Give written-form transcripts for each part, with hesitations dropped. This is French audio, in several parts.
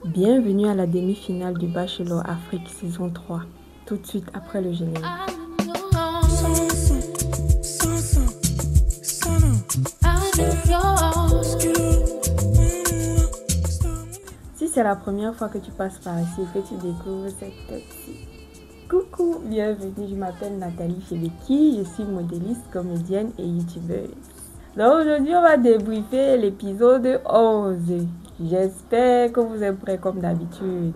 Bienvenue à la demi-finale du Bachelor Afrique saison 3, tout de suite après le générique. Si c'est la première fois que tu passes par ici et que tu découvres cette tête-ci, coucou, bienvenue, je m'appelle Nathalie Chebeki, je suis modéliste, comédienne et youtubeuse. Donc aujourd'hui on va débriefer l'épisode 11. J'espère que vous êtes prêts comme d'habitude.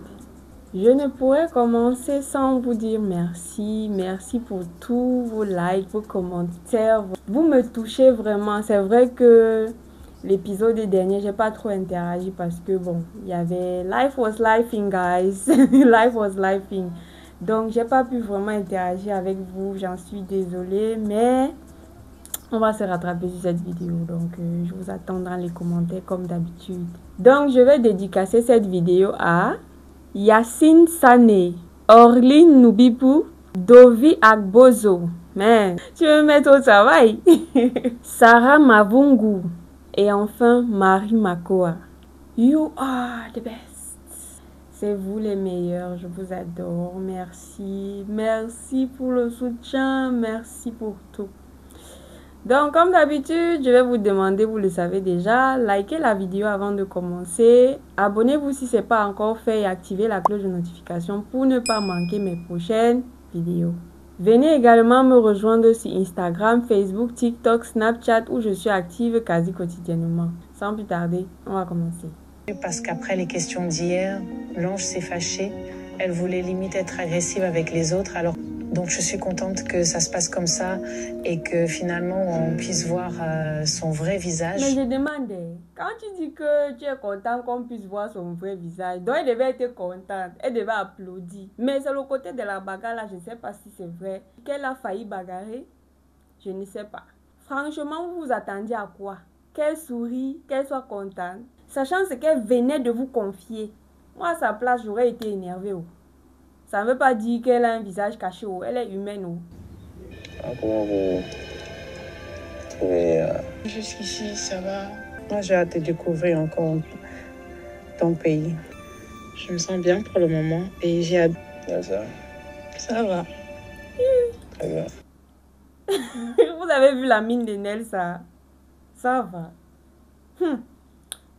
Je ne pourrais commencer sans vous dire merci. Merci pour tous vos likes, vos commentaires. Vous me touchez vraiment. C'est vrai que l'épisode dernier, j'ai pas trop interagi parce que bon, il y avait Life was lifing, guys. Life was lifing. Donc, j'ai pas pu vraiment interagir avec vous. J'en suis désolée, mais on va se rattraper sur cette vidéo. Donc, je vous attends dans les commentaires comme d'habitude. Donc, je vais dédicacer cette vidéo à Yacine Sané, Orline Nubibu, Dovi Agbozo. Man, tu veux me mettre au travail? Sarah Mavungu. Et enfin, Marie Makoa. You are the best. C'est vous les meilleurs. Je vous adore. Merci. Merci pour le soutien. Merci pour tout. Donc, comme d'habitude, je vais vous demander, vous le savez déjà, likez la vidéo avant de commencer. Abonnez-vous si ce n'est pas encore fait et activez la cloche de notification pour ne pas manquer mes prochaines vidéos. Venez également me rejoindre sur Instagram, Facebook, TikTok, Snapchat où je suis active quasi quotidiennement. Sans plus tarder, on va commencer. Parce qu'après les questions d'hier, Blanche s'est fâchée. Elle voulait limite être agressive avec les autres. Donc je suis contente que ça se passe comme ça et que finalement on puisse voir son vrai visage. Mais je demande, quand tu dis que tu es content qu'on puisse voir son vrai visage, donc elle devait être contente, elle devait applaudir. Mais c'est le côté de la bagarre là, je ne sais pas si c'est vrai. Qu'elle a failli bagarrer, je ne sais pas. Franchement, vous vous attendiez à quoi? Qu'elle sourit, qu'elle soit contente, sachant ce qu'elle venait de vous confier. Moi à sa place, j'aurais été énervée. Ça ne veut pas dire qu'elle a un visage caché, elle est humaine. Comment vous trouvez Jusqu'ici, ça va. Moi j'ai hâte de découvrir encore ton pays. Je me sens bien pour le moment et j'ai hâte. Nelsa? Ça va. Très bien. Vous avez vu la mine de Nelsa? Ça va.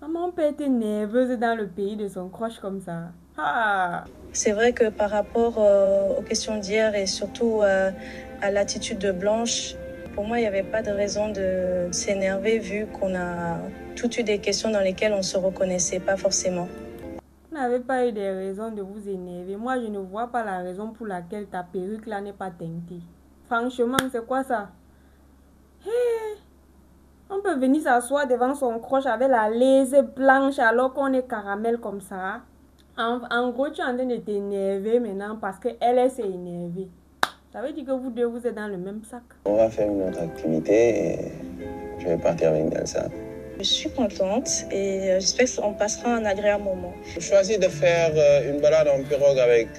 Maman peut être nerveuse dans le pays de son crush comme ça. Ah. C'est vrai que par rapport aux questions d'hier et surtout à l'attitude de Blanche, pour moi, il n'y avait pas de raison de s'énerver vu qu'on a toutes eu des questions dans lesquelles on ne se reconnaissait pas forcément. Vous n'avez pas eu des raisons de vous énerver. Moi, je ne vois pas la raison pour laquelle ta perruque là n'est pas teintée. Franchement, c'est quoi ça? Hey, on peut venir s'asseoir devant son croche avec la laise blanche alors qu'on est caramel comme ça. En gros, tu es en train de t'énerver maintenant parce qu'elle s'est énervée. Ça veut dire que vous deux, vous êtes dans le même sac. On va faire une autre activité et je vais partir avec Nelsa. Je suis contente et j'espère qu'on passera un agréable moment. Je choisis de faire une balade en pirogue avec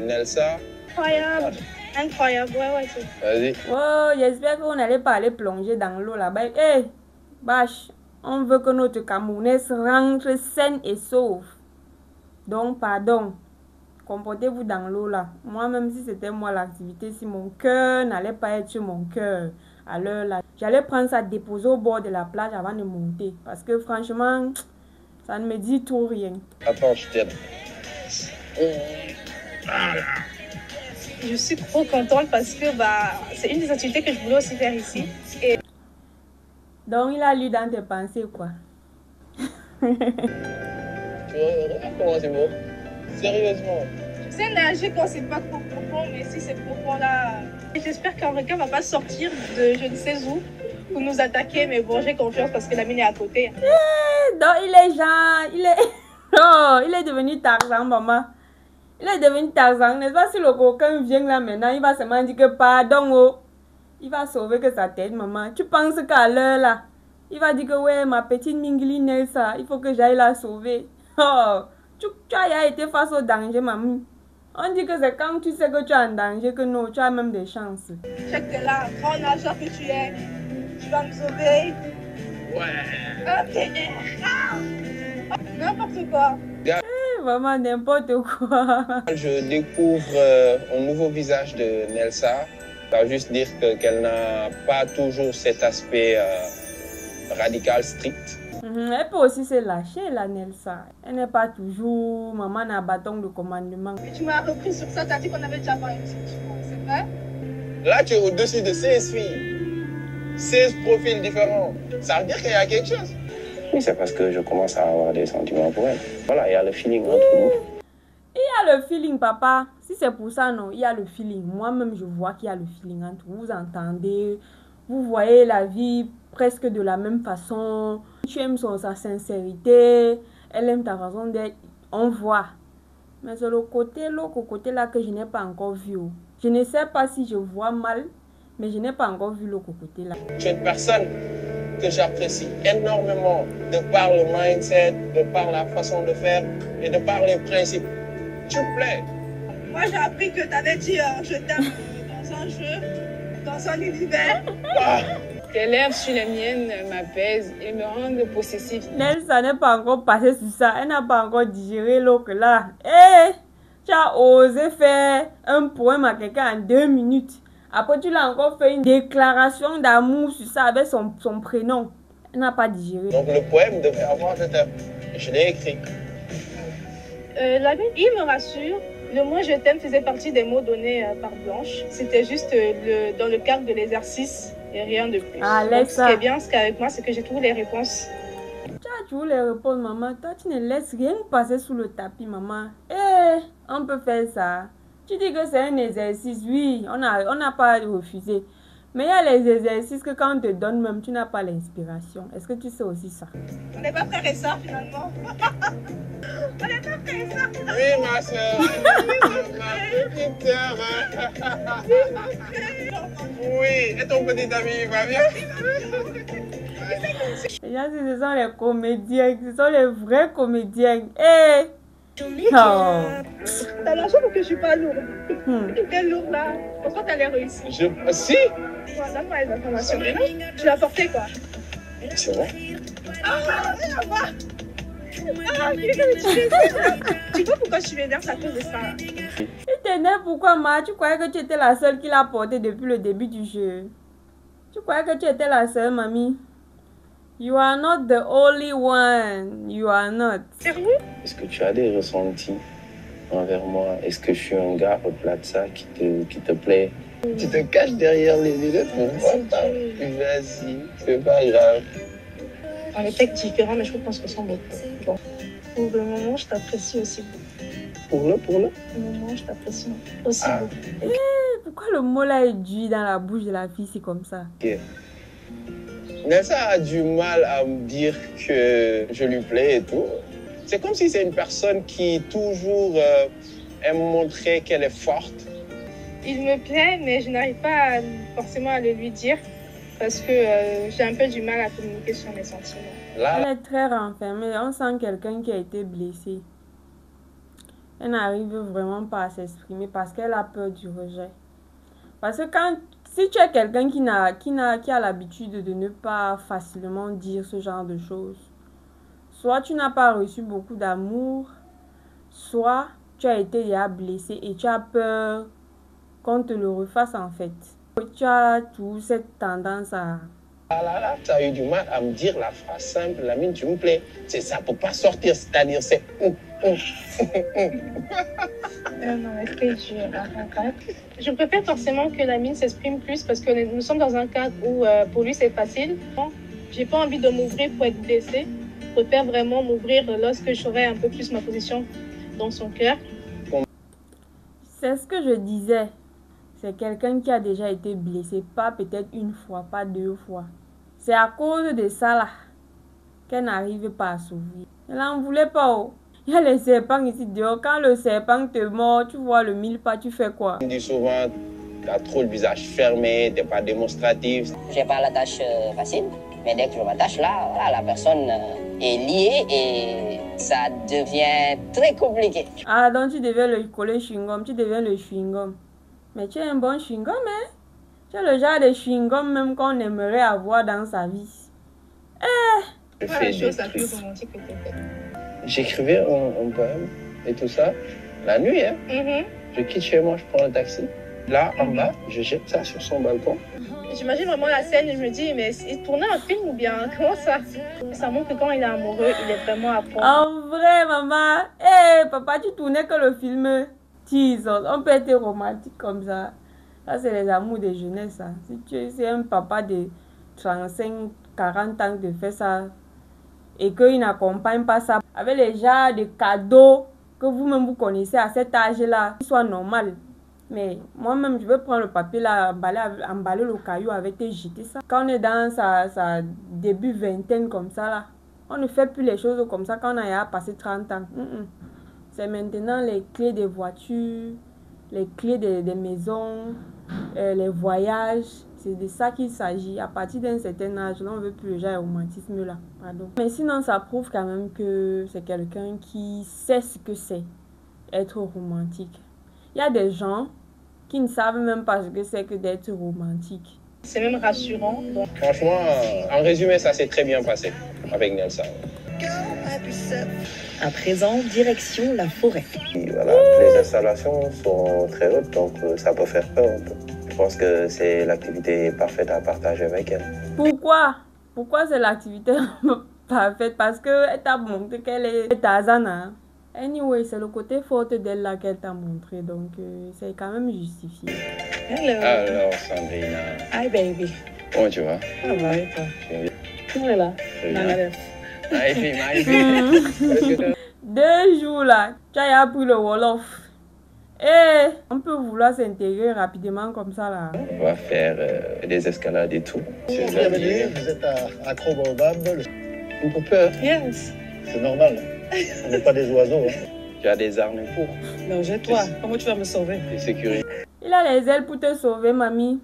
Nelsa. Incroyable, incroyable, ouais. Vas-y. Oh, j'espère qu'on n'allait pas aller plonger dans l'eau là-bas. Hé, Bâche, on veut que notre Camerounaise rentre saine et sauve. Donc, pardon, comportez-vous dans l'eau là. Moi, même si c'était moi l'activité, si mon cœur n'allait pas être sur mon cœur à l'heure là, j'allais prendre ça, déposer au bord de la plage avant de monter. Parce que franchement, ça ne me dit tout rien. Attends, je t'aide. Je suis trop contente parce que c'est une des activités que je voulais aussi faire ici. Et... Donc, il a lu dans tes pensées quoi? Tu vois comment c'est beau? Sérieusement. C'est nager quand c'est pas trop profond, mais si c'est profond là... J'espère qu'un requin va pas sortir de je ne sais où pour nous attaquer, mais bon, j'ai confiance parce que la mine est à côté. Donc, il est genre... Oh, il est devenu Tarzan, maman. Il est devenu Tarzan, n'est-ce pas? Si le coquin vient là maintenant, il va seulement dire que pardon, oh. Il va sauver que sa tête, maman. Tu penses qu'à l'heure là, il va dire que ouais, ma petite Mingli Nelsa, il faut que j'aille la sauver. Oh, tu as été face au danger, maman. On dit que c'est quand tu sais que tu es en danger que non, tu as même des chances. Check que là, grand nageur que tu es, tu vas me sauver. Ouais. Ok. N'importe quoi. Vraiment n'importe quoi. Je découvre un nouveau visage de Nelsa. Ça veut juste dire qu'elle n'a pas toujours cet aspect radical, strict. Elle peut aussi se lâcher, la Nelsa. Elle n'est pas toujours maman à bâton de commandement. Tu m'as repris sur ça, tu as dit qu'on avait déjà parlé de discussion, c'est vrai? Là, tu es au-dessus de 16 filles. 16 profils différents. Ça veut dire qu'il y a quelque chose. Oui, c'est parce que je commence à avoir des sentiments pour elle. Voilà, il y a le feeling entre nous. Il y a le feeling, papa. Si c'est pour ça, non, il y a le feeling. Moi-même, je vois qu'il y a le feeling entre vous. Vous entendez, vous voyez la vie presque de la même façon. Tu aimes sa sincérité, elle aime ta façon d'être. On voit. Mais c'est l'autre côté là que je n'ai pas encore vu. Je ne sais pas si je vois mal, mais je n'ai pas encore vu l'autre côté là. Tu es une personne que j'apprécie énormément de par le mindset, de par la façon de faire et de par les principes. Tu me plais. Moi, j'ai appris que tu avais dit je t'aime dans un jeu, dans un univers. Ah. Tes lèvres sur les miennes m'apaisent et me rendent possessive. Nelsa n'est pas encore passée sur ça. Elle n'a pas encore digéré l'autre là. Hé, tu as osé faire un poème à quelqu'un en 2 minutes. Après, tu l'as encore fait une déclaration d'amour sur ça avec son prénom. Elle n'a pas digéré. Donc le poème devait avoir je t'aime. Je l'ai écrit. Il me rassure. Le mot je t'aime faisait partie des mots donnés par Blanche. C'était juste dans le cadre de l'exercice et rien de plus. Ah, donc, ce qui est bien, qu'avec moi, c'est que j'ai trouvé les réponses. Tu as toujours les réponses, maman. Toi, tu ne laisses rien passer sous le tapis, maman. Eh, on peut faire ça. Tu dis que c'est un exercice, oui, on n'a pas refusé. Mais il y a les exercices que quand on te donne même, tu n'as pas l'inspiration. Est-ce que tu sais aussi ça? On n'est pas frères et sœurs finalement. On n'est pas frères et sœurs finalement. Oui, ma soeur. Ma petite sœur. Oui, et ton petit ami, il va bien? Les gens, ce sont les comédiens, ce sont les vrais comédiens. Eh! Oh. T'as la chance que je suis pas lourde. Tu es lourde là. Pourquoi t'allais réussir? Si. Donne-moi les informations. Tu l'as porté quoi? C'est vrai. Tu vois pourquoi je suis énervée à cause de ça? Tu t'énerves pourquoi, ma? Tu croyais que tu étais la seule qui l'a porté depuis le début du jeu. Tu croyais que tu étais la seule, mamie? You are not the only one. You are not. Sérieux? Est-ce que tu as des ressentis envers moi? Est-ce que je suis un gars au-delà de ça qui te plaît? Tu te caches derrière les lunettes pour voir ça. Vas-y, c'est pas grave. On est peut-être différents, mais je pense que c'est beaucoup. Bon. Pour le moment, je t'apprécie aussi. Pour le Pour le moment, je t'apprécie aussi beaucoup. Eh, pourquoi le mot là est dur dans la bouche de la fille, c'est comme ça? Ok. Nelsa a du mal à me dire que je lui plais et tout. C'est comme si c'est une personne qui toujours aime montrer qu'elle est forte. Il me plaît, mais je n'arrive pas forcément à le lui dire parce que j'ai un peu du mal à communiquer sur mes sentiments. Là, Elle est très renfermée. On sent quelqu'un qui a été blessé. Elle n'arrive vraiment pas à s'exprimer parce qu'elle a peur du rejet. Parce que si tu es quelqu'un qui a l'habitude de ne pas facilement dire ce genre de choses, soit tu n'as pas reçu beaucoup d'amour, soit tu as été déjà blessé et tu as peur qu'on te le refasse en fait. Tu as toute cette tendance à... tu as eu du mal à me dire la phrase simple, Lamine, tu me plais. C'est ça, pour pas sortir, c'est-à-dire c'est... Non, je préfère forcément que Lamine s'exprime plus parce que nous sommes dans un cadre où pour lui c'est facile. J'ai pas envie de m'ouvrir pour être blessée. Je préfère vraiment m'ouvrir lorsque j'aurai un peu plus ma position dans son cœur. C'est ce que je disais. C'est quelqu'un qui a déjà été blessé, pas peut-être une fois, pas 2 fois. C'est à cause de ça là qu'elle n'arrive pas à s'ouvrir. Elle n'en voulait pas. Oh. Il y a les serpents ici dehors. Quand le serpent te mord, tu vois le 1000 pas, tu fais quoi? On dit souvent, tu as trop le visage fermé, tu n'es pas démonstratif. J'ai pas la tâche facile, mais dès que je m'attache là, voilà, la personne est liée et ça devient très compliqué. Ah, donc tu devais le coller chewing-gum, tu deviens le chewing-gum. Mais tu es un bon chewing-gum, hein? Tu es le genre de chewing-gum même qu'on aimerait avoir dans sa vie. Je fais la chose la plus romantique que tu as faite. J'écrivais un poème et tout ça. La nuit, hein. Mhm. Je quitte chez moi, je prends un taxi. Là, en bas, je jette ça sur son balcon. J'imagine vraiment la scène et je me dis, mais il tournait un film ou bien comment ça? Ça montre que quand il est amoureux, il est vraiment à fond. En vrai, maman. Hé, papa, tu tournais que le film. Jesus, on peut être romantique comme ça. Ça, c'est les amours de jeunesse. Hein. Si tu es un papa de 35, 40 ans qui fait ça et qu'il n'accompagne pas ça avec les genres de cadeaux que vous-même vous connaissez à cet âge-là, qui soit normal. Mais moi-même, je vais prendre le papier là, emballer le caillou avec et jeter ça. Quand on est dans sa début vingtaine comme ça là, on ne fait plus les choses comme ça quand on a passé 30 ans. C'est maintenant les clés des voitures, les clés des maisons, les voyages. C'est de ça qu'il s'agit. À partir d'un certain âge, là, on ne veut plus le genre de romantisme là. Pardon. Mais sinon, ça prouve quand même que c'est quelqu'un qui sait ce que c'est être romantique. Il y a des gens qui ne savent même pas ce que c'est que d'être romantique. C'est même rassurant. Donc... Franchement, en résumé, ça s'est très bien passé avec Nelson. À présent, direction la forêt. Et voilà, les installations sont très hautes, donc ça peut faire peur un peu. Je pense que c'est l'activité parfaite à partager avec elle. Pourquoi? Pourquoi c'est l'activité parfaite? Parce qu'elle t'a montré qu'elle est Tarzana. Anyway, c'est le côté fort d'elle là qu'elle t'a montré, donc c'est quand même justifié. Hello. Alors, Sandrina. Hi, baby. Comment tu vas? Ça va et toi? Tu es là. bien. 2 jours là, tu as appris le Wolof. Et on peut vouloir s'intégrer rapidement comme ça là. On va faire des escalades et tout. Bienvenue, vous êtes à Acrobaobab. Un peu peur. Yes. C'est normal. On n'est pas des oiseaux. Hein. Tu as des armes pour. Non, j'ai toi. Comment tu vas me sauver? Des sécurités. Il a les ailes pour te sauver, mamie.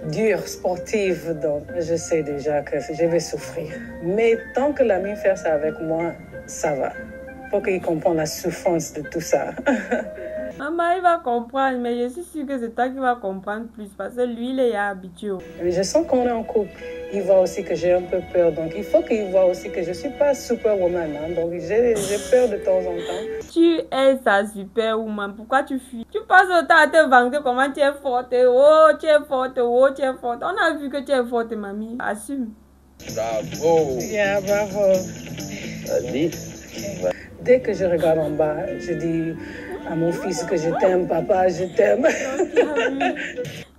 Dure, sportive, donc je sais déjà que je vais souffrir. Mais tant que l'ami fait ça avec moi, ça va. Faut qu'il comprenne la souffrance de tout ça. Maman, il va comprendre, mais je suis sûre que c'est toi qui vas comprendre plus parce que lui, il est habitué. Mais je sens qu'on est en couple. Il voit aussi que j'ai un peu peur, donc il faut qu'il voit aussi que je ne suis pas superwoman. Hein, donc j'ai peur de temps en temps. Tu es sa superwoman, pourquoi tu fuis? Tu passes le temps à te vanter comment tu es forte. Oh, tu es forte, oh, tu es forte. On a vu que tu es forte, mamie. Assume. Bravo. Yeah, bravo. Vas-y. Dès que je regarde en bas, je dis à mon fils que je t'aime, papa, je t'aime.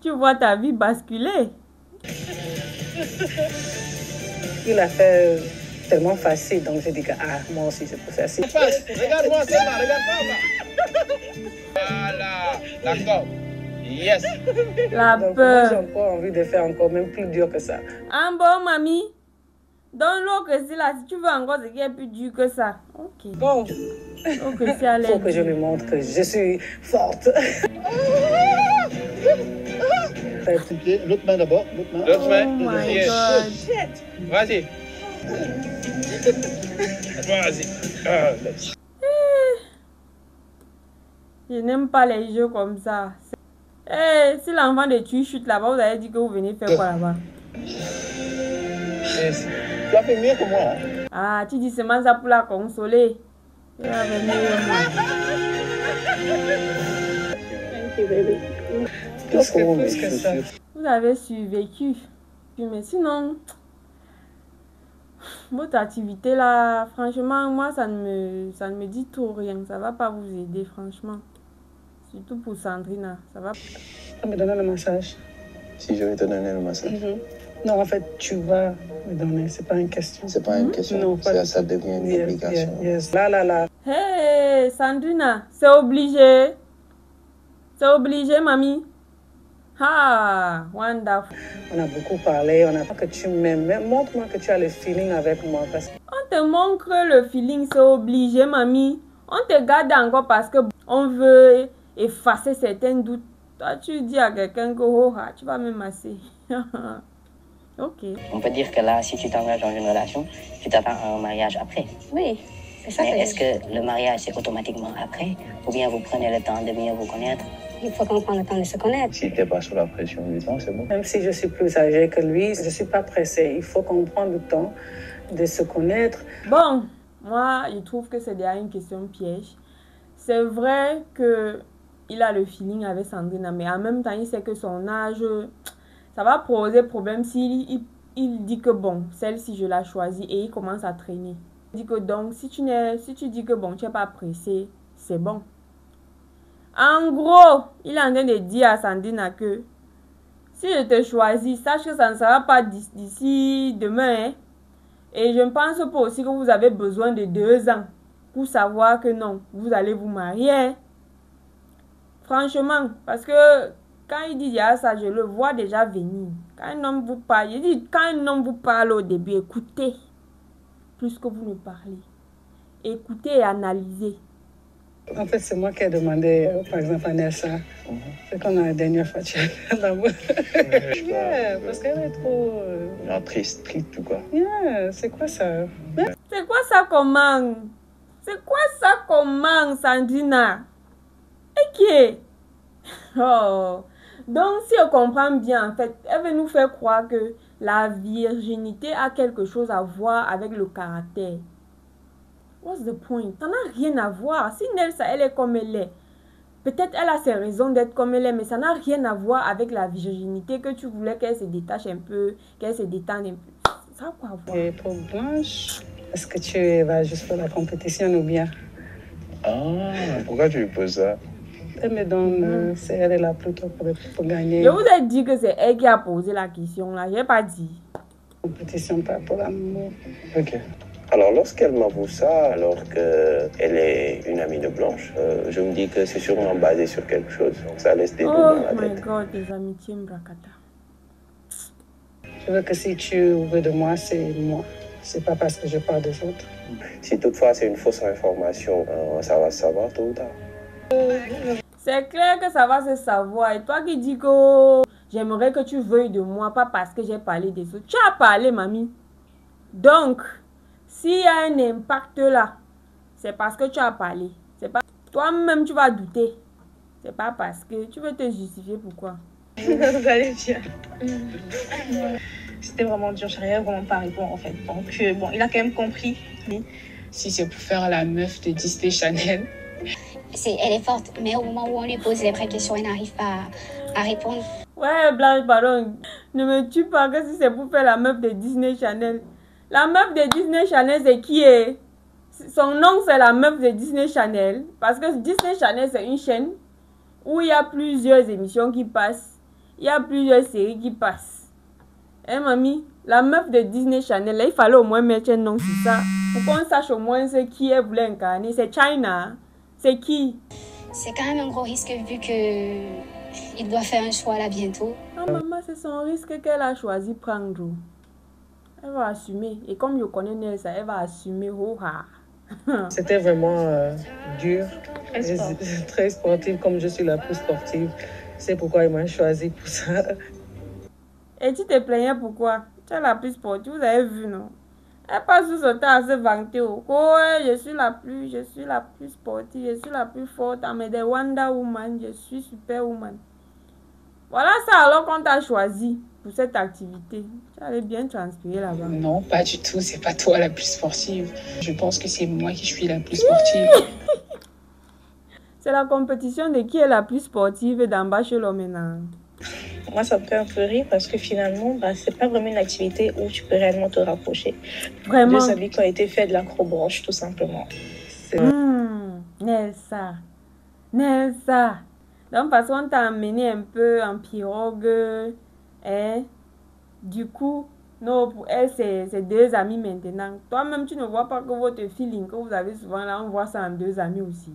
Tu vois ta vie basculer. Il a fait tellement facile, donc je dis que moi aussi je peux faire ça. Regarde-moi seulement, regarde-moi. Voilà, d'accord. Yes. La Donc moi peur. j'ai encore envie de faire encore même plus dur que ça. Bon, mamie. Dans l'autre là, si tu veux encore ce qui est plus dur que ça. Ok. Bon, Ok, c'est à il faut que je lui montre que je suis forte. L'autre main d'abord. L'autre main. Oh my Yes. God. Vas-y. Vas-y. Ah, let's. Je n'aime pas les jeux comme ça. Si l'enfant de tu chute là-bas, vous allez dire que vous venez faire quoi là-bas? Yes. Tu as fait mieux que moi. Hein. Ah, tu dis seulement ça pour la consoler. Tu vas venir moi. Thank you, baby. Plus que ça. Vous avez survécu. Mais sinon, votre activité là, franchement, moi, ça ne me dit tout rien. Ça va pas vous aider, franchement. Surtout pour Sandrina, ça va. Tu vas me donner le massage. Si je vais te donner le massage. Non, en fait, tu vas me donner. C'est pas une question. C'est pas une question. Non, pas Ça devient une obligation. Yes. Là. Hey, Sandrina, c'est obligé. C'est obligé, mamie. Ah, wonderful. On a beaucoup parlé, on a pas que tu m'aimes. Mais montre-moi que tu as le feeling avec moi. Parce... On te montre le feeling, c'est obligé, mamie. On te garde encore parce que on veut effacer certains doutes. Toi, tu dis à quelqu'un que oh, tu vas me masser. Ok. On peut dire que là, si tu t'engages dans une relation, tu t'attends à un mariage après. Oui, c'est ça. Mais est-ce que le mariage, c'est automatiquement après? Ou bien vous prenez le temps de mieux vous connaître? Il faut qu'on prenne le temps de se connaître. Si tu n'es pas sous la pression du temps, c'est bon. Même si je suis plus âgée que lui, je ne suis pas pressée. Il faut qu'on prenne le temps de se connaître. Bon, moi, je trouve que c'est déjà une question piège. c'est vrai que il a le feeling avec Sandrina, mais en même temps, il sait que son âge, ça va poser problème s'il il dit que bon, celle-ci, je l'ai choisie et il commence à traîner. Il dit que donc, si tu dis que bon, tu n'es pas pressé, c'est bon. En gros, il est en train de dire à Sandrina que si je te choisis, sache que ça ne sera pas d'ici demain. Hein. Et je ne pense pas aussi que vous avez besoin de 2 ans pour savoir que non, vous allez vous marier. Hein. Franchement, parce que quand il dit ça, je le vois déjà venir. Quand un homme vous parle, il dit, quand un homme vous parle au début, écoutez, plus que vous ne parlez. Écoutez et analysez. En fait, c'est moi qui ai demandé, par exemple, à Nelsa. C'est qu'on a la dernière fois tu as l'amour. Yeah, parce qu'elle est trop... Non, triste ou quoi? Yeah, c'est quoi ça? C'est quoi ça comment? C'est quoi ça comment, Sandrina? Ok. Oh. Donc, si on comprend bien, en fait, elle veut nous faire croire que la virginité a quelque chose à voir avec le caractère. What's the point? Ça n'a rien à voir. Si Nelsa, elle est comme elle est, peut-être elle a ses raisons d'être comme elle est, mais ça n'a rien à voir avec la virginité que tu voulais qu'elle se détache un peu, qu'elle se détende un peu. Ça a quoi à voir? Et pour Blanche, est-ce que tu vas juste pour la compétition ou bien? Ah, pourquoi tu lui poses ça? Elle me donne, c'est elle est là plutôt pour gagner. Je vous ai dit que c'est elle qui a posé la question là, je n'ai pas dit. Compétition pas pour l'amour. Ok. Alors, lorsqu'elle m'avoue ça, alors qu'elle est une amie de Blanche, je me dis que c'est sûrement basé sur quelque chose. Donc, ça laisse des doutes dans la tête. Oh my God, des amitiés Mbrakata. Je veux que si tu veux de moi, c'est moi. C'est pas parce que je parle des autres. Si toutefois c'est une fausse information, ça va se savoir tôt ou tard. C'est clair que ça va se savoir. Et toi qui dis que j'aimerais que tu veuilles de moi, pas parce que j'ai parlé des autres. Tu as parlé, mamie. Donc, s'il y a un impact là, c'est parce que tu as parlé. C'est pas toi-même tu vas douter. C'est pas parce que tu veux te justifier pourquoi. Vous allez bien. C'était vraiment dur, je n'arrivais vraiment pas à répondre en fait. Donc bon, il a quand même compris. Si c'est pour faire la meuf de Disney Channel. Elle est forte, mais au moment où on lui pose les vraies questions, elle n'arrive pas à répondre. Ouais, Blanche, pardon. Ne me tue pas que si c'est pour faire la meuf de Disney Channel. La meuf de Disney Channel, c'est qui est? Son nom, c'est la meuf de Disney Channel. Parce que Disney Channel, c'est une chaîne où il y a plusieurs émissions qui passent. Il y a plusieurs séries qui passent. Hein, mamie? La meuf de Disney Channel, là, il fallait au moins mettre un nom sur ça. Pour qu'on sache au moins ce qui elle voulait incarner. C'est China. C'est qui? C'est quand même un gros risque vu que il doit faire un choix là bientôt. Ah, maman, c'est son risque qu'elle a choisi prendre. Elle va assumer. Et comme je connais Nelsa, elle va assumer. C'était vraiment dur. Très sportive, comme je suis la plus sportive. C'est pourquoi ils m'ont choisi pour ça. Et tu te plaignais pourquoi? Tu es la plus sportive, vous avez vu, non? Elle passe sous son temps à se vanter. Oh, je suis la plus sportive, je suis la plus forte. Mais des Wonder Woman, je suis Superwoman. Voilà ça alors qu'on t'a choisi pour cette activité. Tu allais bien transpirer là-bas. Non, pas du tout. C'est pas toi la plus sportive. Je pense que c'est moi qui suis la plus sportive. C'est la compétition de qui est la plus sportive d'en bas chez l'homme maintenant. Moi, ça me fait un peu rire parce que finalement, c'est pas vraiment une activité où tu peux réellement te rapprocher. Vraiment. Deux habits qui ont été faits de l'acrobranche, tout simplement. Nelsa. Donc, parce qu'on t'a emmené un peu en pirogue. Hein? Du coup, non, pour elle, c'est 2 amis maintenant. Toi-même, tu ne vois pas que votre feeling que vous avez souvent là, on voit ça en 2 amis aussi.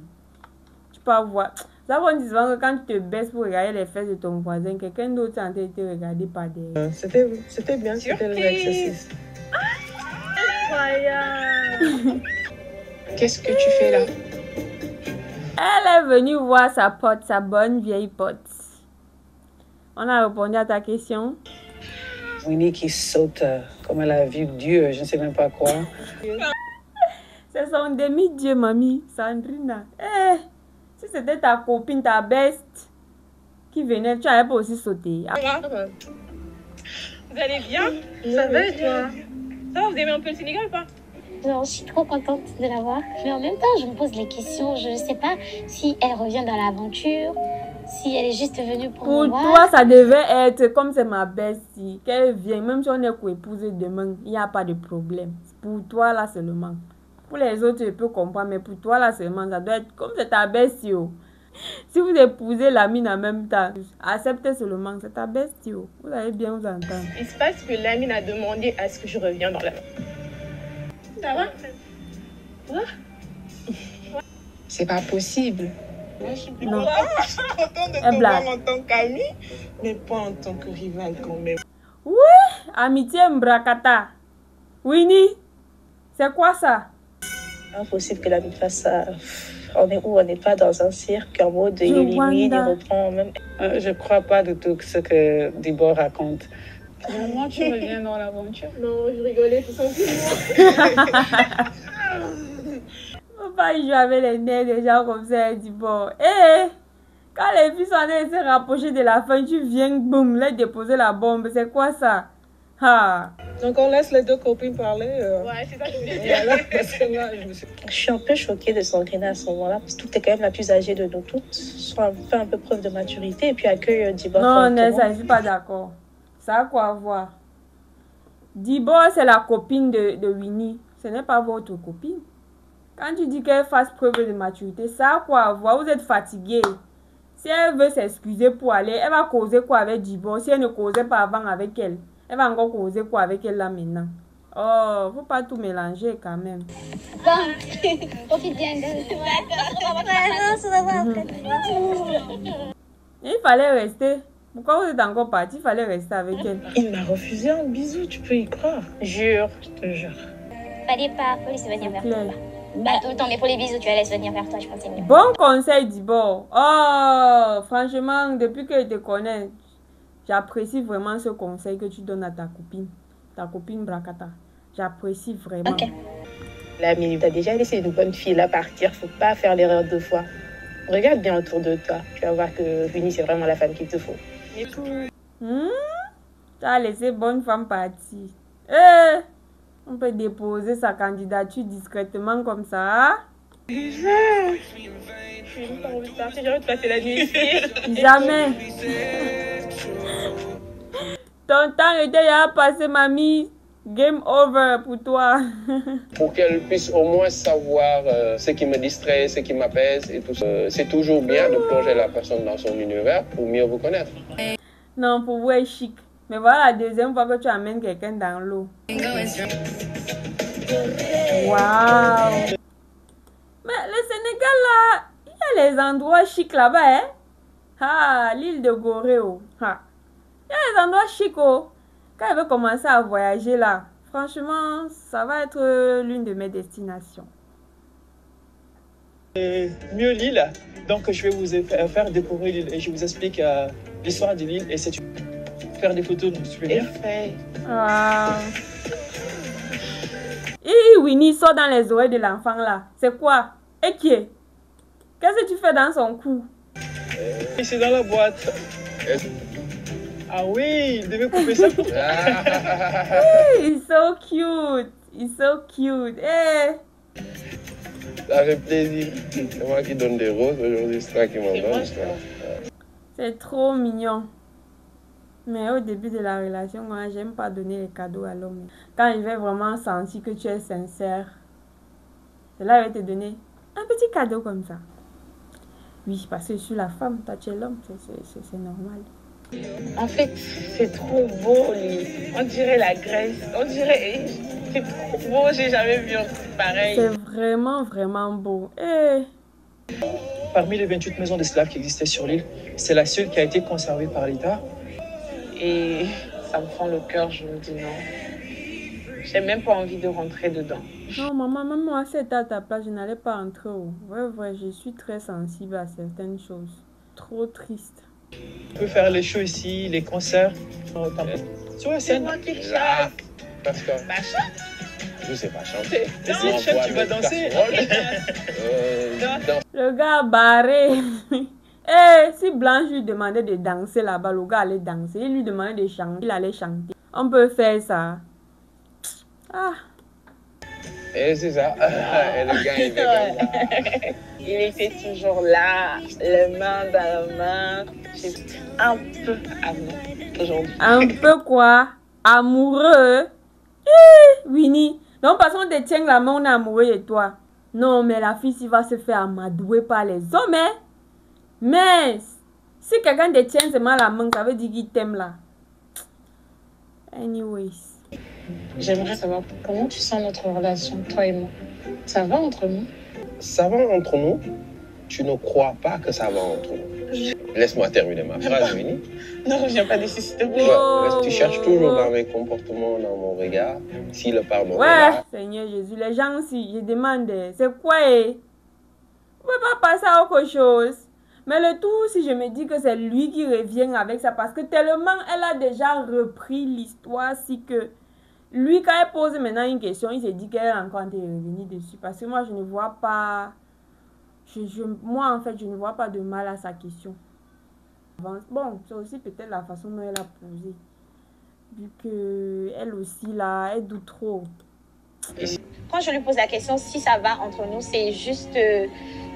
Tu peux voir. Ça on dit souvent que quand tu te baisses pour regarder les fesses de ton voisin, quelqu'un d'autre est en train de te regarder par derrière. C'était bien, c'était l'exercice. Incroyable. Qu'est-ce que tu fais là? Elle est venue voir sa pote, sa bonne vieille pote. On a répondu à ta question. Winnie qui saute comme elle a vu Dieu, je ne sais même pas quoi. C'est son demi-dieu, mamie, Sandrina. Si c'était ta copine, ta best, qui venait, tu n'allais pas aussi sauter. Vous allez bien? Ça va et toi? Ça va, vous aimez un peu le Sénégal ou pas? Non, je suis trop contente de la voir. Mais en même temps, je me pose les questions. Je ne sais pas si elle revient dans l'aventure, si elle est juste venue pour me voir. Pour toi, ça devait être comme c'est ma bestie, qu'elle vient, même si on est co-épousé demain, il n'y a pas de problème. Pour toi, là, seulement. Pour les autres, je peux comprendre, mais pour toi, là, seulement, ça doit être comme c'est ta bestie. Oh. Si vous épousez la mine en même temps, acceptez seulement, c'est ta bestie. Oh. Vous allez bien vous entendre. Il se passe que Lamine a demandé à ce que je revienne dans la... Ça va? C'est pas possible. Moi, je suis plus Non. je suis contente de te voir en tant qu'amie, mais pas en tant que rivale quand même. Oui, amitié Mbrakata. Winnie, c'est quoi ça? Impossible que Lamine fasse ça. On est où? On n'est pas dans un cirque en mode il élimine, il reprend même. Je crois pas du tout ce que Dibor raconte. Comment tu reviens dans l'aventure? Non, je rigolais tout simplement. Faut pas y jouer avec les nerfs des gens comme ça. Elle dit bon, quand les filles sont en train de se rapprocher de la fin, tu viens, boum, les déposer la bombe. C'est quoi ça? Ah. Donc on laisse les deux copines parler. Ouais, c'est ça que je voulais dire. Voilà, parce que là, Je suis un peu choquée de s'engrainer à ce moment-là, parce que tu es quand même la plus âgée de nous toutes. Soit fait un peu preuve de maturité et puis accueille Dibor. Non, Nessa, je suis pas d'accord. Ça a quoi à voir? Dibor, c'est la copine de Winnie. Ce n'est pas votre copine. Quand tu dis qu'elle fasse preuve de maturité, ça a quoi à voir? Vous êtes fatigué. Si elle veut s'excuser pour aller, elle va causer quoi avec Dibor? Si elle ne causait pas avant avec elle, elle va encore causer quoi avec elle là maintenant? Oh, faut pas tout mélanger quand même. Bon, profite bien de... Il fallait rester. Pourquoi vous êtes encore parti? Il fallait rester avec elle. il m'a refusé un bisou, tu peux y croire. Jure. Je te jure. Fallait pas laisser venir vers toi. Bah, autant, mais pour les bisous, tu vas laisser venir vers toi, je pense que c'est mieux. Bon conseil, Dibor. Oh, franchement, depuis que je te connais, j'apprécie vraiment ce conseil que tu donnes à ta copine Brakata. J'apprécie vraiment. Ok. Lamine, tu as déjà laissé une bonne fille là partir. Faut pas faire l'erreur 2 fois. Regarde bien autour de toi. Tu vas voir que Winnie, c'est vraiment la femme qu'il te faut. Tu as laissé bonne femme partir. On peut déposer sa candidature discrètement comme ça. Je n'ai pas envie de partir, j'ai envie de passer la nuit ici. Jamais. Ton temps était déjà passé, mamie. Game over pour toi. Pour qu'elle puisse au moins savoir ce qui me distrait, ce qui m'apaise et tout ça. C'est toujours bien de plonger la personne dans son univers pour mieux vous connaître. Non, pour vous, est chic. Mais voilà la deuxième fois que tu amènes quelqu'un dans l'eau. Waouh. Mais le Sénégal là, il y a les endroits chics là-bas, hein. Ah, l'île de Gorée, oh. Ah. Il y a les endroits chics, oh. Quand je vais commencer à voyager là, franchement, ça va être l'une de mes destinations. Mieux l'île, donc je vais vous faire découvrir l'île et je vous explique l'histoire de l'île et c'est faire des photos de souvenirs. Wow. Et Winnie sort dans les oreilles de l'enfant là. C'est quoi? Et qui est? Qu'est-ce que tu fais dans son cou? C'est dans la boîte. Ah oui, il devait couper ça pour toi. He's so cute. He's so cute. Hey. Ça fait plaisir. C'est moi qui donne des roses. Aujourd'hui, c'est toi qui m'en donne. C'est trop mignon. Mais au début de la relation, moi, j'aime pas donner les cadeaux à l'homme. Quand il va vraiment sentir que tu es sincère, c'est là qu'il va te donner un petit cadeau comme ça. Oui, parce que je suis la femme, toi tu es l'homme, c'est normal. En fait, c'est trop beau, lui. On dirait la Grèce. On dirait... C'est trop beau, j'ai jamais vu un truc pareil. C'est vraiment, vraiment beau. Hey. Parmi les 28 maisons d'esclaves qui existaient sur l'île, c'est la seule qui a été conservée par l'État. Et ça me fend le cœur, je me dis non. J'ai même pas envie de rentrer dedans. Non, maman, même moi, si j'étais à ta place, je n'allais pas entrer. Ouais, je suis très sensible à certaines choses. Trop triste. On peut faire les shows ici, les concerts. Sur la scène. Parce que je sais pas chanter. Mais si, chef, tu vas danser. Le gars barré. Eh, si Blanche lui demandait de danser là-bas, le gars allait danser. Il lui demandait de chanter, il allait chanter. On peut faire ça. Ah. Et c'est ça. Et le gars, il fait comme ça. Il était toujours là, les mains dans la main. J'étais un peu amoureux aujourd'hui. Un peu quoi? Amoureux? Eh, Winnie. Donc, parce qu'on te tient la main, on est amoureux de toi. Non, mais la fille, s'il va se faire amadouer par les hommes, hein? Mais, si quelqu'un te tient seulement la main, ça veut dire qu'il t'aime là. Anyways. J'aimerais savoir comment tu sens notre relation, toi et moi. Ça va entre nous? Ça va entre nous? Tu ne crois pas que ça va entre nous? Laisse-moi terminer ma phrase, Winnie. Ne reviens pas dessus, s'il te plaît. Tu cherches toujours dans mes comportements, dans mon regard, si le pardon Ouais, est là. Seigneur Jésus, les gens aussi, je demande, c'est quoi? On ne peut pas passer à autre chose. Mais le tout, si je me dis que c'est lui qui revient avec ça, parce que tellement elle a déjà repris l'histoire, si que lui, quand elle pose maintenant une question, il se dit qu'elle est encore revenue dessus. Parce que moi, je ne vois pas... moi, en fait, je ne vois pas de mal à sa question. Bon, c'est aussi peut-être la façon dont elle a posé. Vu qu'elle aussi, là, elle doute trop. Quand je lui pose la question si ça va entre nous, c'est juste...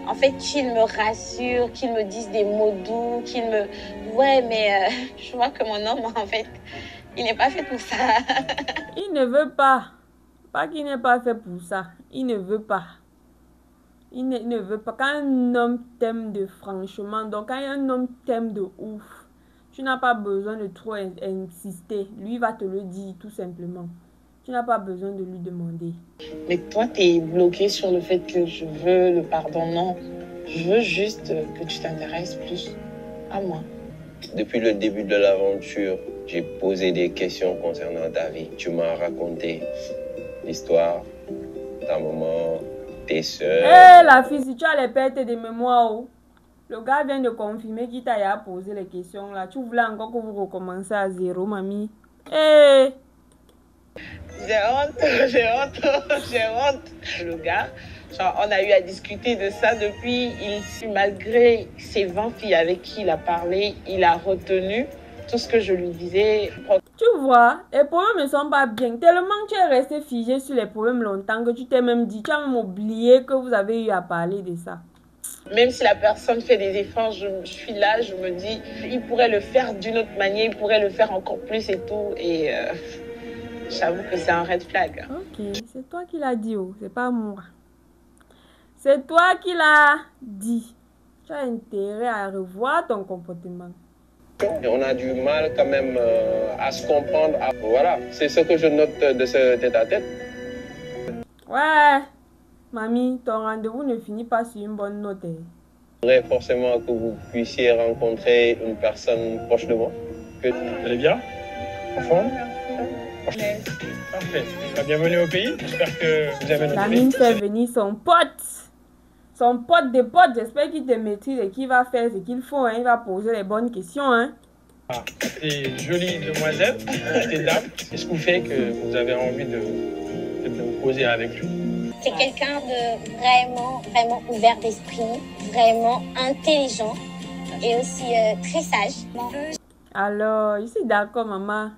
en fait, qu'il me rassure, qu'il me dise des mots doux, qu'il me... Ouais, mais je vois que mon homme, en fait, il n'est pas fait pour ça. Il ne veut pas. Pas qu'il n'est pas fait pour ça. Il ne veut pas. Il ne veut pas. Quand un homme t'aime de franchement, donc quand un homme t'aime de ouf, tu n'as pas besoin de trop insister. Lui va te le dire tout simplement. Tu n'as pas besoin de lui demander. Mais toi, tu es bloqué sur le fait que je veux le pardon. Non, je veux juste que tu t'intéresses plus à moi. Depuis le début de l'aventure, j'ai posé des questions concernant ta vie. Tu m'as raconté l'histoire, ta maman, tes soeurs. Hé, la fille, si tu as les pertes de mémoire, oh, le gars vient de confirmer qu'il t'a posé les questions là. Tu voulais encore que vous recommencez à zéro, mamie. Hé! J'ai honte. Le gars, genre, on a eu à discuter de ça depuis. Malgré ces 20 filles avec qui il a parlé, il a retenu tout ce que je lui disais. Tu vois, les problèmes ne sont pas bien. Tellement tu es resté figé sur les problèmes longtemps que tu t'es même dit, tu as même oublié que vous avez eu à parler de ça. Même si la personne fait des efforts, je suis là, je me dis, il pourrait le faire d'une autre manière, il pourrait le faire encore plus et tout. Et j'avoue que c'est un red flag. Ok, c'est toi qui l'as dit, oh, c'est pas moi. C'est toi qui l'as dit. Tu as intérêt à revoir ton comportement. Et on a du mal quand même à se comprendre. Voilà, c'est ce que je note de ce tête-à-tête. Ouais, mamie, ton rendez-vous ne finit pas sur une bonne note. J'aimerais forcément que vous puissiez rencontrer une personne proche de moi. Vous allez bien? En forme? Parfait. Bienvenue au pays. J'espère que vous avez notre La mine fait venir son pote. Son pote de pote. J'espère qu'il te maîtrise et qu'il va faire ce qu'il faut. Hein. Il va poser les bonnes questions. Hein. Ah, ces jolies demoiselles, ces dames, qu'est-ce qui fait que vous avez envie de vous poser avec lui? C'est quelqu'un de vraiment ouvert d'esprit, vraiment intelligent et aussi très sage. Alors, je suis d'accord, maman.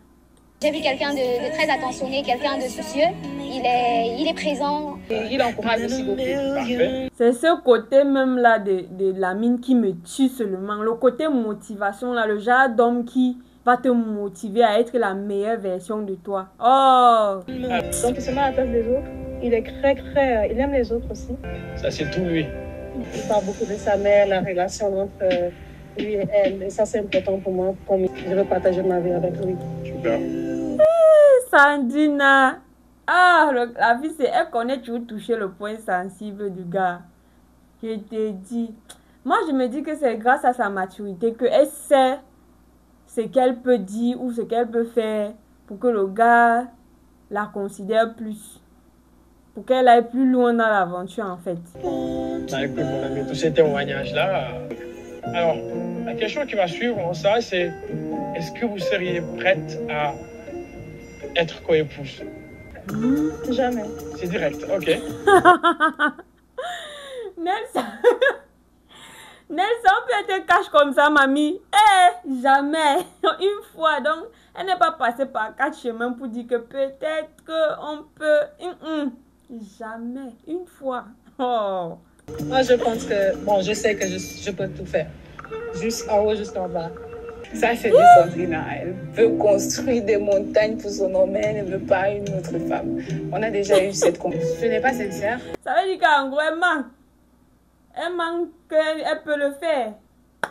J'ai vu quelqu'un de très attentionné, quelqu'un de soucieux. Il est présent. Et il encourage aussi beaucoup. Parfait. C'est ce côté même là de la mine qui me tue seulement. Le côté motivation là, le genre d'homme qui va te motiver à être la meilleure version de toi. Oh! Donc il se met à la place des autres. Il est il aime les autres aussi. Ça c'est tout lui. Il parle beaucoup de sa mère, la relation entre lui et elle. Et ça c'est important pour moi. Je veux partager ma vie avec lui. Super. Sandrina! Ah, la fille, elle connaît toujours toucher le point sensible du gars. Je te dis. Moi, je me dis que c'est grâce à sa maturité qu'elle sait ce qu'elle peut dire ou ce qu'elle peut faire pour que le gars la considère plus. Pour qu'elle aille plus loin dans l'aventure, en fait. Bah, écoute, mon ami, tous ces témoignages-là. Alors, la question qui va suivre en ça, c'est est-ce que vous seriez prête à être co-épouse? Jamais. C'est direct, ok. Nelson, peut être cache comme ça, mamie. Eh, jamais. Une fois, donc, elle n'est pas passée par 4 chemins pour dire que peut-être qu'on peut... Jamais. Une fois. Oh. Moi, je pense que, bon, je sais que je peux tout faire. Jusqu'en haut, jusqu'en bas. Ça, c'est de Sandrina. Elle veut construire des montagnes pour son homme. Elle ne veut pas une autre femme. On a déjà eu cette conversation. Ce n'est pas sincère. Ça veut dire qu'en gros, elle manque. Elle manque qu'elle peut le faire.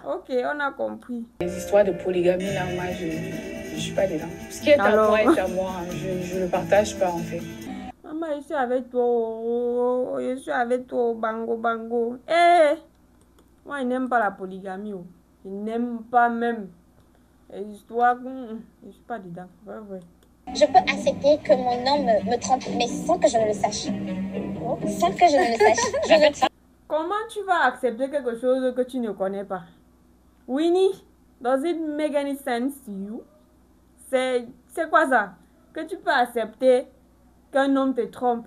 Ok, on a compris. Les histoires de polygamie, là, moi, je ne suis pas dedans. Ce qui est à moi est à moi. Je ne le partage pas, en fait. Maman, je suis avec toi. Je suis avec toi. Bango, bango. Eh! Moi, je n'aime pas la polygamie. Je n'aime pas même. Les histoires, je ne suis pas dedans. Ouais, ouais. Je peux accepter que mon homme me trompe, mais sans que je ne le sache. Sans que je ne le sache. Comment tu vas accepter quelque chose que tu ne connais pas? Winnie, does it make any sense to you? C'est quoi ça? Que tu peux accepter qu'un homme te trompe,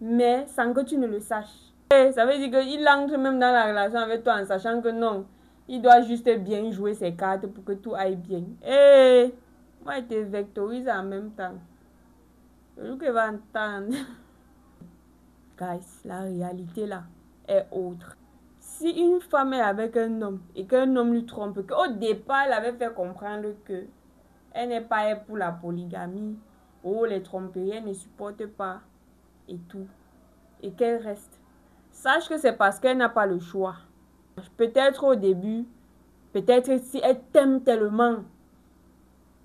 mais sans que tu ne le saches. Et ça veut dire qu'il entre même dans la relation avec toi en sachant que non, il doit juste bien jouer ses cartes pour que tout aille bien. Et moi, il te vectorise en même temps. Je que va entendre. Guys, la réalité là est autre. Si une femme est avec un homme et qu'un homme lui trompe, qu'au départ, elle avait fait comprendre que elle n'est pas pour la polygamie, ou les tromperies, elle ne supporte pas, et tout, et qu'elle reste. Sache que c'est parce qu'elle n'a pas le choix. Peut-être au début, peut-être si elle t'aime tellement.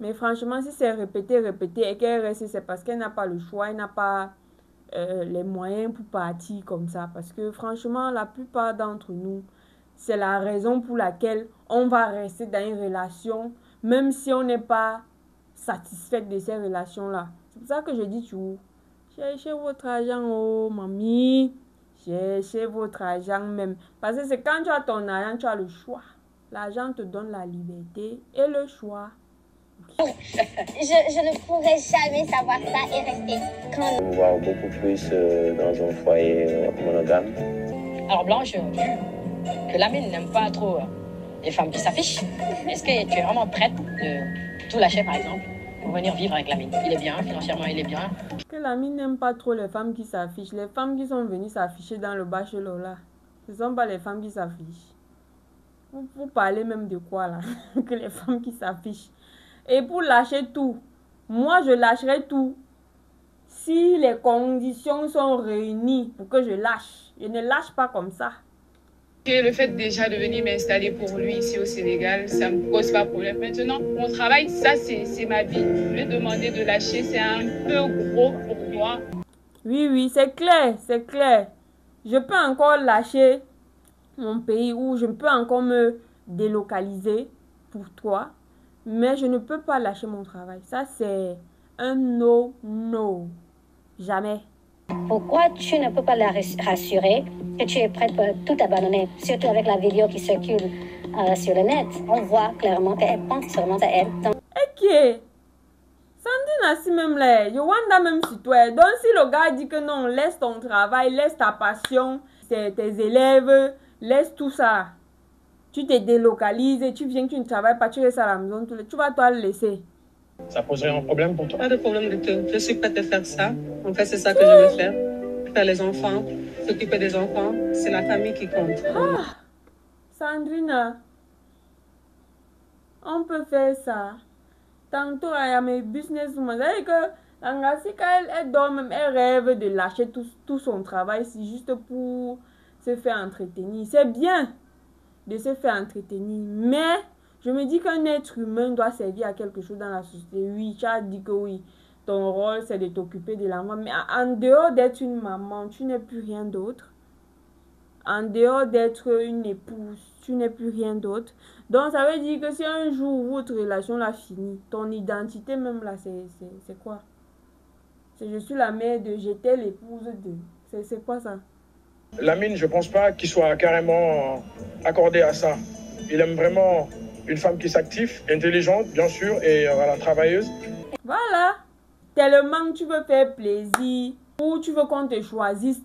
Mais franchement, si c'est répété, et qu'elle reste, c'est parce qu'elle n'a pas le choix, elle n'a pas les moyens pour partir comme ça. Parce que franchement, la plupart d'entre nous, c'est la raison pour laquelle on va rester dans une relation, même si on n'est pas satisfait de ces relations-là. C'est pour ça que je dis toujours, cherchez votre argent, oh mamie. Cherchez votre argent même. Parce que c'est quand tu as ton argent, tu as le choix. L'argent te donne la liberté et le choix. Je ne pourrais jamais savoir ça et rester quand... On va beaucoup plus dans un foyer monogame. Alors Blanche, que Lamine n'aime pas trop les femmes qui s'affichent. Est-ce que tu es vraiment prête de tout lâcher par exemple pour venir vivre avec Lamine? Il est bien, financièrement il est bien. Que Lamine n'aime pas trop les femmes qui s'affichent. Les femmes qui sont venues s'afficher dans le bachelor là, ce ne sont pas les femmes qui s'affichent. Vous parlez même de quoi là? Que les femmes qui s'affichent. Et pour lâcher tout, moi je lâcherai tout si les conditions sont réunies pour que je lâche. Je ne lâche pas comme ça. Le fait déjà de venir m'installer pour lui ici au Sénégal, ça ne me pose pas de problème. Maintenant, mon travail, ça c'est ma vie. Lui demander de lâcher, c'est un peu gros pour moi. Oui, c'est clair, c'est clair. Je peux encore lâcher mon pays ou je peux encore me délocaliser pour toi. Mais je ne peux pas lâcher mon travail. Ça, c'est un no. Jamais. Pourquoi tu ne peux pas la rassurer que tu es prête pour tout abandonner, surtout avec la vidéo qui circule sur le net? On voit clairement qu'elle pense seulement à elle. Ok. Sandrine assis même là. Je wanda même sur toi. Donc si le gars dit que non, laisse ton travail, laisse ta passion, tes élèves, laisse tout ça. Tu te délocalises et tu viens, tu ne travailles pas, tu restes à la maison, tu vas toi le laisser. Ça poserait un problème pour toi? Pas de problème du tout. Je suis prête à faire ça. En fait, c'est ça que je veux faire. Faire les enfants, s'occuper des enfants. C'est la famille qui compte. Ah, Sandrina, on peut faire ça. Tantôt, il y a mes businesswomen. C'est-à-dire que Langasika, elle dort même, elle rêve de lâcher tout son travail. C'est juste pour se faire entretenir. C'est bien de se faire entretenir. Mais je me dis qu'un être humain doit servir à quelque chose dans la société. Oui, tu as dit que oui, ton rôle c'est de t'occuper de l'enfant. Mais en dehors d'être une maman, tu n'es plus rien d'autre. En dehors d'être une épouse, tu n'es plus rien d'autre. Donc ça veut dire que si un jour votre relation là finit, ton identité même là, c'est quoi? C'est je suis la mère de, j'étais l'épouse de. C'est quoi ça? Lamine, je pense pas qu'il soit carrément accordé à ça. Il aime vraiment une femme qui s'active, intelligente, bien sûr, et voilà, travailleuse. Voilà. Tellement tu veux faire plaisir ou tu veux qu'on te choisisse